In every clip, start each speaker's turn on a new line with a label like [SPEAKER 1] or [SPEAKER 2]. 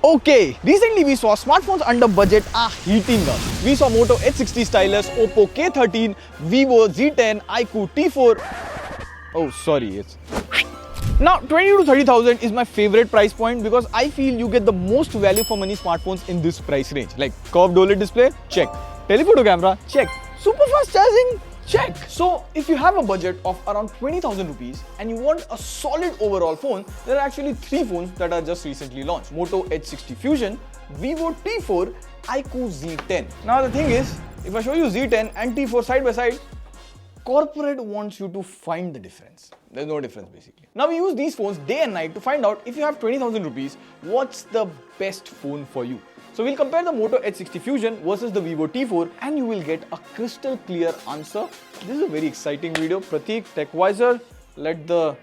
[SPEAKER 1] Okay, recently we saw smartphones under budget are heating up. We saw Moto Edge 60 Stylus, OPPO K13, Vivo Z10, iQOO T4. Oh, sorry, it's... Now, 20 to 30,000 is my favorite price point because I feel you get the most value for money smartphones in this price range. Like curved OLED display, check. Telephoto camera, check. Super fast charging, check. So, if you have a budget of around 20,000 rupees and you want a solid overall phone, there are actually three phones that are just recently launched. Moto Edge 60 Fusion, Vivo T4, iQOO Z10. Now the thing is, if I show you Z10 and T4 side by side, corporate wants you to find the difference. There's no difference basically. Now we use these phones day and night to find out if you have 20,000 rupees, what's the best phone for you. So we'll compare the Moto Edge 60 Fusion versus the Vivo T4 and you will get a crystal clear answer. This is a very exciting video. Pratik, TechWiser, let the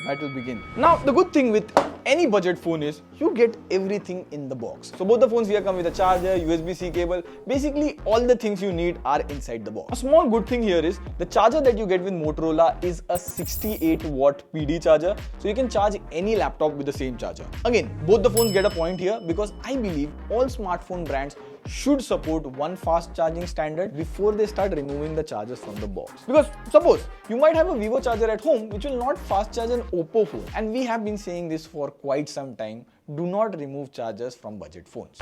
[SPEAKER 1] battle begin. Now the good thing with any budget phone is you get everything in the box. So both the phones here come with a charger, USB-C cable, basically all the things you need are inside the box. A small good thing here is the charger that you get with Motorola is a 68 watt PD charger, so you can charge any laptop with the same charger. Again, both the phones get a point here because I believe all smartphone brands should support one fast charging standard before they start removing the chargers from the box. Because suppose you might have a Vivo charger at home which will not fast charge an OPPO phone, and we have been saying this for quite some time, do not remove chargers from budget phones.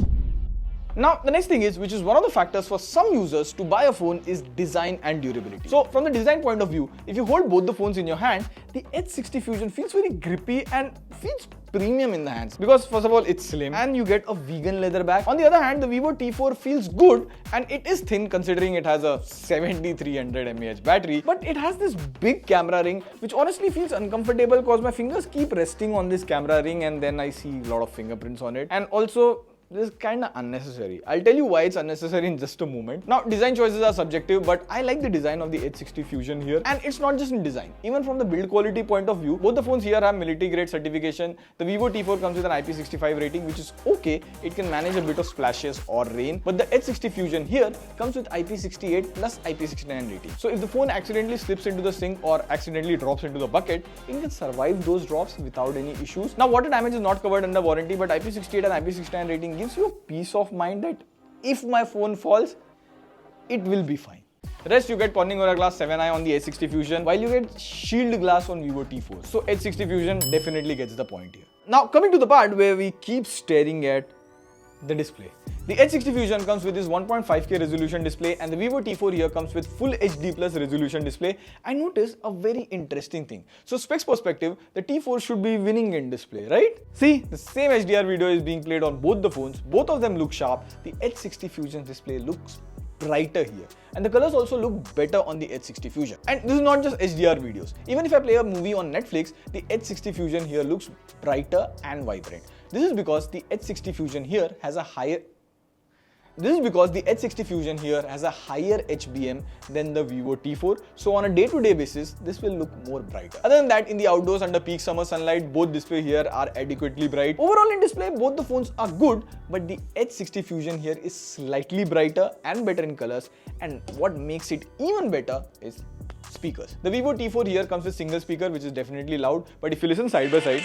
[SPEAKER 1] Now, the next thing is, which is one of the factors for some users to buy a phone, is design and durability. So, from the design point of view, if you hold both the phones in your hand, the Edge 60 Fusion feels very grippy and feels premium in the hands. Because first of all, it's slim and you get a vegan leather back. On the other hand, the Vivo T4 feels good and it is thin considering it has a 7300 mAh battery. But it has this big camera ring, which honestly feels uncomfortable because my fingers keep resting on this camera ring and then I see a lot of fingerprints on it. And also, this is kind of unnecessary. I'll tell you why it's unnecessary in just a moment. Now, design choices are subjective, but I like the design of the Edge 60 Fusion here. And it's not just in design. Even from the build quality point of view, both the phones here have military grade certification. The Vivo T4 comes with an IP65 rating, which is okay. It can manage a bit of splashes or rain. But the Edge 60 Fusion here comes with IP68 plus IP69 rating. So if the phone accidentally slips into the sink or accidentally drops into the bucket, it can survive those drops without any issues. Now, water damage is not covered under warranty, but IP68 and IP69 rating gives you a peace of mind that if my phone falls, it will be fine. The rest you get Corning Gorilla Glass 7i on the Edge 60 Fusion, while you get Shield Glass on Vivo T4. So Edge 60 Fusion definitely gets the point here. Now coming to the part where we keep staring at the display. The Edge 60 Fusion comes with this 1.5K resolution display and the Vivo T4 here comes with full HD plus resolution display. I noticed a very interesting thing. So specs perspective, the T4 should be winning in display, right? See, the same HDR video is being played on both the phones. Both of them look sharp. The Edge 60 Fusion display looks brighter here. And the colors also look better on the Edge 60 Fusion. And this is not just HDR videos. Even if I play a movie on Netflix, the Edge 60 Fusion here looks brighter and vibrant. This is because the Edge 60 Fusion here has a higher HBM than the Vivo T4. So on a day-to-day basis, this will look more brighter. Other than that, in the outdoors under peak summer sunlight, both displays here are adequately bright. Overall in display, both the phones are good, but the Edge 60 Fusion here is slightly brighter and better in colors. And what makes it even better is speakers. The Vivo T4 here comes with single speaker, which is definitely loud, but if you listen side by side,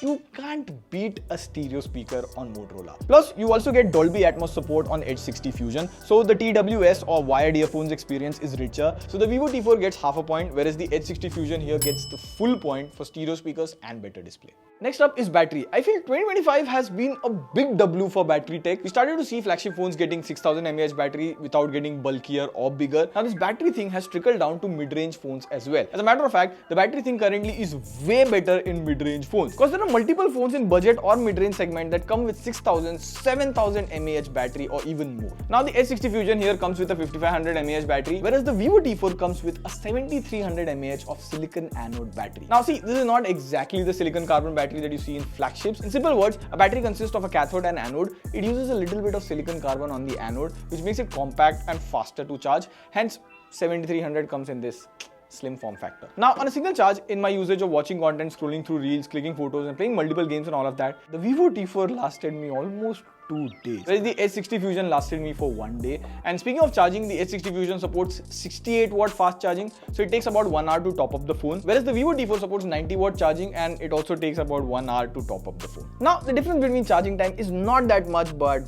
[SPEAKER 1] you can't beat a stereo speaker on Motorola. Plus, you also get Dolby Atmos support on Edge 60 Fusion, so the TWS or wired earphones experience is richer. So the Vivo T4 gets half a point, whereas the Edge 60 Fusion here gets the full point for stereo speakers and better display. Next up is battery. I feel 2025 has been a big W for battery tech. We started to see flagship phones getting 6000 mAh battery without getting bulkier or bigger. Now this battery thing has trickled down to mid-range phones as well. As a matter of fact, the battery thing currently is way better in mid-range phones because there are multiple phones in budget or mid-range segment that come with 6000, 7000 mAh battery or even more. Now the Edge 60 Fusion here comes with a 5500 mAh battery, whereas the Vivo T4 comes with a 7300 mAh of silicon anode battery. Now see, this is not exactly the silicon carbon battery that you see in flagships. In simple words, a battery consists of a cathode and anode. It uses a little bit of silicon carbon on the anode, which makes it compact and faster to charge. Hence, 7300 comes in this slim form factor. Now, on a single charge, in my usage of watching content, scrolling through reels, clicking photos and playing multiple games and all of that, the Vivo T4 lasted me almost 2 days. Whereas the H60 Fusion lasted me for 1 day. And speaking of charging, the H60 Fusion supports 68 watt fast charging, so it takes about 1 hour to top up the phone. Whereas the Vivo T4 supports 90 watt charging and it also takes about 1 hour to top up the phone. Now, the difference between charging time is not that much, but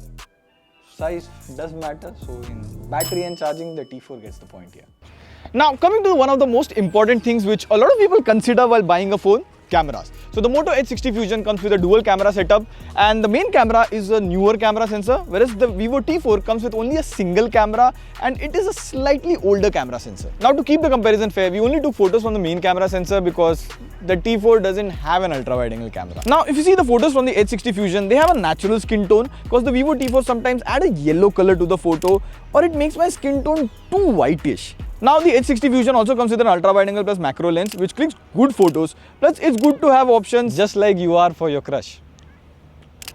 [SPEAKER 1] size does matter. So in battery and charging, the T4 gets the point here. Now, coming to one of the most important things which a lot of people consider while buying a phone, cameras. So the Moto H60 Fusion comes with a dual camera setup, and the main camera is a newer camera sensor, whereas the Vivo T4 comes with only a single camera and it is a slightly older camera sensor. Now, to keep the comparison fair, we only took photos from the main camera sensor because the T4 doesn't have an ultra wide angle camera. Now, if you see the photos from the H60 Fusion, they have a natural skin tone because the Vivo T4 sometimes add a yellow color to the photo, or it makes my skin tone too whitish. Now, the H60 Fusion also comes with an ultra wide angle plus macro lens which clicks good photos, plus it's good to have options just like you are for your crush.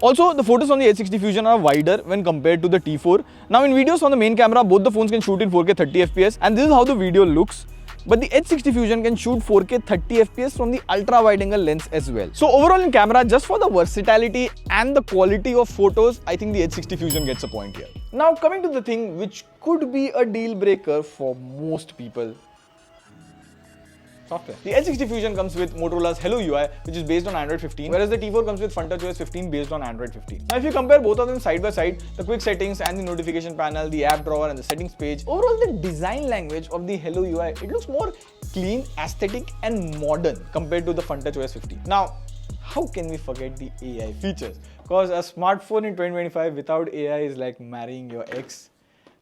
[SPEAKER 1] Also, the photos on the H60 Fusion are wider when compared to the T4. Now, in videos on the main camera, both the phones can shoot in 4K 30 FPS, and this is how the video looks. But the H60 Fusion can shoot 4K 30 FPS from the ultra wide angle lens as well. So overall in camera, just for the versatility and the quality of photos, I think the H60 Fusion gets a point here. Now, coming to the thing which could be a deal breaker for most people, software. The H60 Fusion comes with Motorola's Hello UI, which is based on Android 15, whereas the T4 comes with FunTouchOS 15 based on Android 15. Now, if you compare both of them side by side, the quick settings and the notification panel, the app drawer and the settings page, overall the design language of the Hello UI, it looks more clean, aesthetic and modern compared to the FunTouchOS 15. Now, how can we forget the AI features? Because a smartphone in 2025 without AI is like marrying your ex.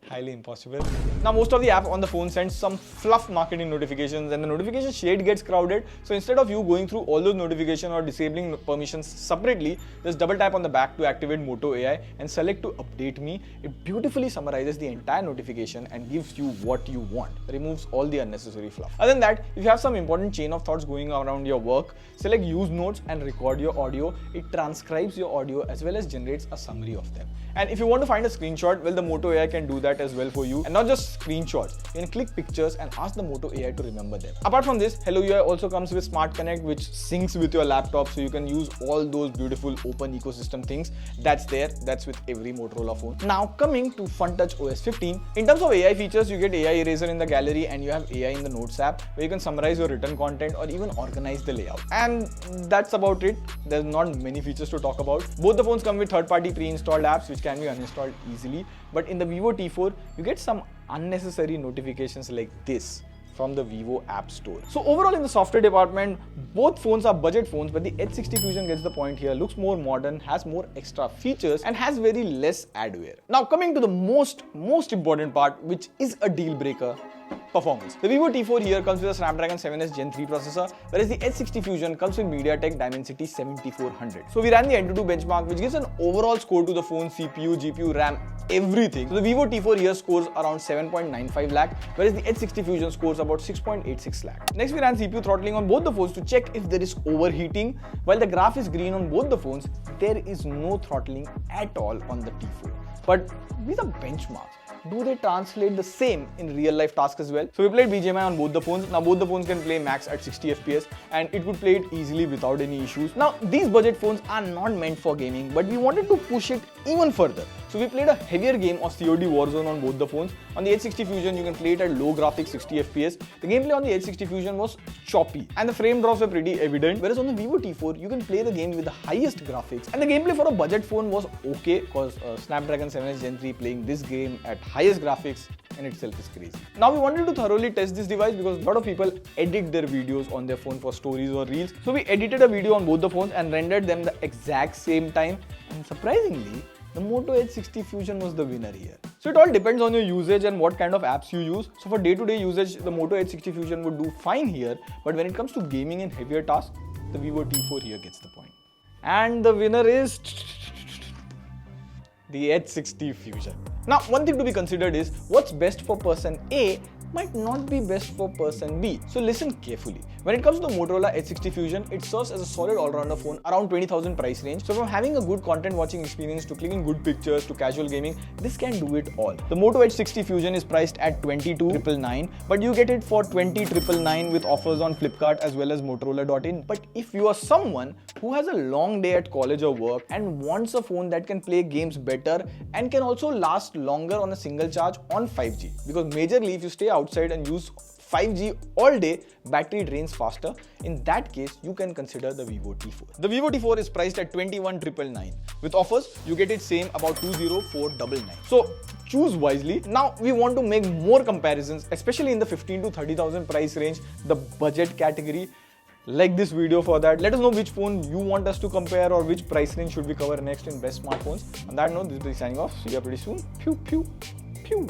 [SPEAKER 1] Highly impossible. Now, most of the app on the phone sends some fluff marketing notifications and the notification shade gets crowded. So instead of you going through all those notifications or disabling permissions separately, just double tap on the back to activate Moto AI and select to update me. It beautifully summarizes the entire notification and gives you what you want. Removes all the unnecessary fluff. Other than that, if you have some important chain of thoughts going around your work, select use notes and record your audio. It transcribes your audio as well as generates a summary of them. And if you want to find a screenshot, well, the Moto AI can do that as well for you. And not just screenshots, you can click pictures and ask the Moto AI to remember them. Apart from this, Hello UI also comes with Smart Connect, which syncs with your laptop, so you can use all those beautiful open ecosystem things that's with every Motorola phone. Now, coming to FunTouchOS 15, in terms of AI features, you get AI Eraser in the gallery and you have AI in the Notes app, where you can summarize your written content or even organize the layout. And that's about it. There's not many features to talk about. Both the phones come with third-party pre-installed apps, which can be uninstalled easily, but in the Vivo T4 you get some unnecessary notifications like this from the Vivo App Store. So overall in the software department, both phones are budget phones, but the H60 Fusion gets the point here, looks more modern, has more extra features and has very less adware. Now, coming to the most important part, which is a deal breaker, performance. The Vivo T4 here comes with a Snapdragon 7S Gen 3 processor, whereas the H60 Fusion comes with MediaTek Dimensity 7400. So we ran the Antutu benchmark, which gives an overall score to the phone, CPU, GPU, RAM, everything. So the Vivo T4 here scores around 7.95 lakh, whereas the H60 Fusion scores about 6.86 lakh. Next, we ran CPU throttling on both the phones to check if there is overheating. While the graph is green on both the phones, there is no throttling at all on the T4. But these are benchmarks. Do they translate the same in real life tasks as well? So we played BGMI on both the phones. Now both the phones can play max at 60 FPS and it would play it easily without any issues. Now these budget phones are not meant for gaming, but we wanted to push it even further. So we played a heavier game of COD Warzone on both the phones. On the H60 Fusion, you can play it at low graphics 60 FPS. The gameplay on the H60 Fusion was choppy and the frame drops were pretty evident. Whereas on the Vivo T4, you can play the game with the highest graphics. And the gameplay for a budget phone was okay because Snapdragon 7S Gen 3 playing this game at highest graphics in itself is crazy. Now we wanted to thoroughly test this device because a lot of people edit their videos on their phone for stories or reels. So we edited a video on both the phones and rendered them the exact same time. And surprisingly, the Moto H60 Fusion was the winner here. So it all depends on your usage and what kind of apps you use. So for day-to-day usage, the Moto H60 Fusion would do fine here. But when it comes to gaming and heavier tasks, the Vivo T4 here gets the point. And the winner is the H60 Fusion. Now, one thing to be considered is what's best for person A might not be best for person B. So listen carefully. When it comes to the Motorola Edge 60 Fusion, it serves as a solid all-rounder phone around 20,000 price range. So from having a good content watching experience to clicking good pictures to casual gaming, this can do it all. The Moto Edge 60 Fusion is priced at 22,999, but you get it for 20,999 with offers on Flipkart as well as Motorola.in. But if you are someone who has a long day at college or work and wants a phone that can play games better and can also last longer on a single charge on 5G, because majorly if you stay outside and use 5G all day, battery drains faster. In that case, you can consider the Vivo T4. The Vivo T4 is priced at 21,999. With offers, you get it same about 20,499. So choose wisely. Now we want to make more comparisons, especially in the 15 to 30,000 price range, the budget category. Like this video for that. Let us know which phone you want us to compare or which price range should we cover next in best smartphones. On that note, this is signing off. See you pretty soon. Pew pew pew.